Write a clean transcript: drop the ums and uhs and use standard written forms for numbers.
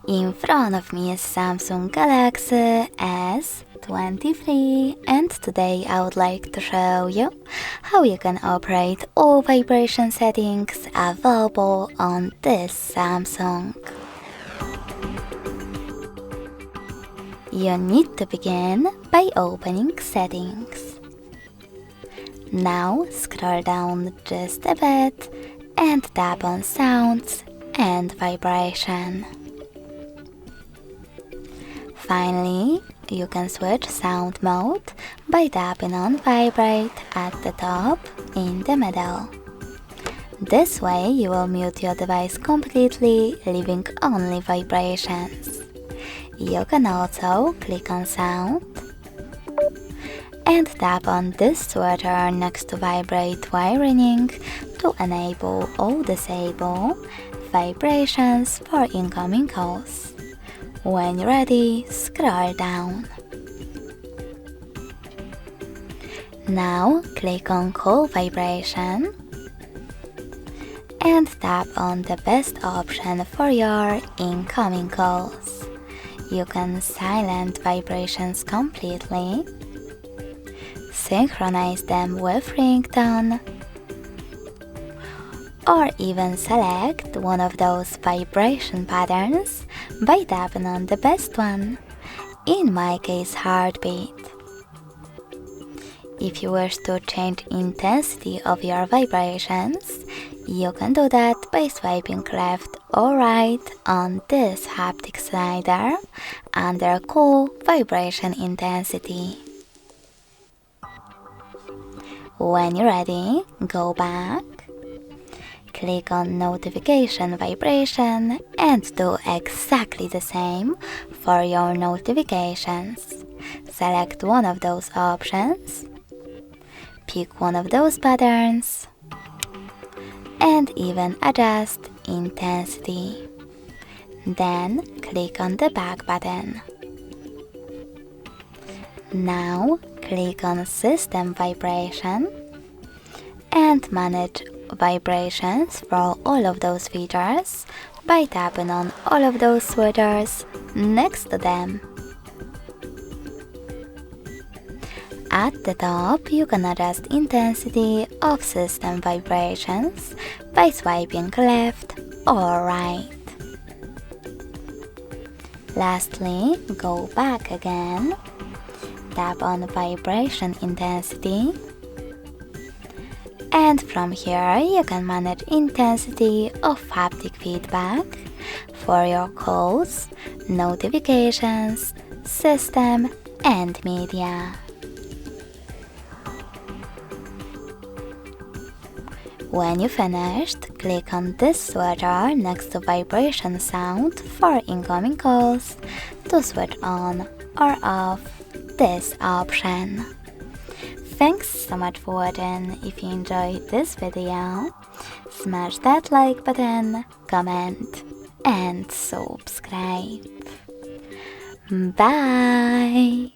In front of me is Samsung Galaxy S23, and today I would like to show you how you can operate all vibration settings available on this Samsung. You need to begin by opening Settings. Now scroll down just a bit and tap on Sounds and Vibration. Finally, you can switch sound mode by tapping on Vibrate at the top in the middle. This way you will mute your device completely, leaving only vibrations. You can also click on Sound and tap on this switcher next to Vibrate while ringing to enable or disable vibrations for incoming calls. When you're ready, scroll down. Now click on Call Vibration and tap on the best option for your incoming calls. You can silence vibrations completely, synchronize them with ringtone, or even select one of those vibration patterns by tapping on the best one, in my case Heartbeat. If you wish to change intensity of your vibrations, you can do that by swiping left or right on this haptic slider under Call Vibration Intensity. When you're ready, go back, click on Notification Vibration and do exactly the same for your notifications. Select one of those options, pick one of those patterns, and even adjust intensity. Then click on the back button. Now click on System Vibration and manage vibrations for all of those features by tapping on all of those switchers next to them. At the top, you can adjust intensity of system vibrations by swiping left or right. Lastly, go back again, tap on Vibration Intensity, and from here you can manage intensity of haptic feedback for your calls, notifications, system, and media. When you finished, click on this switcher next to Vibration Sound for incoming calls to switch on or off this option. Thanks so much for watching. If you enjoyed this video, smash that like button, comment, and subscribe. Bye!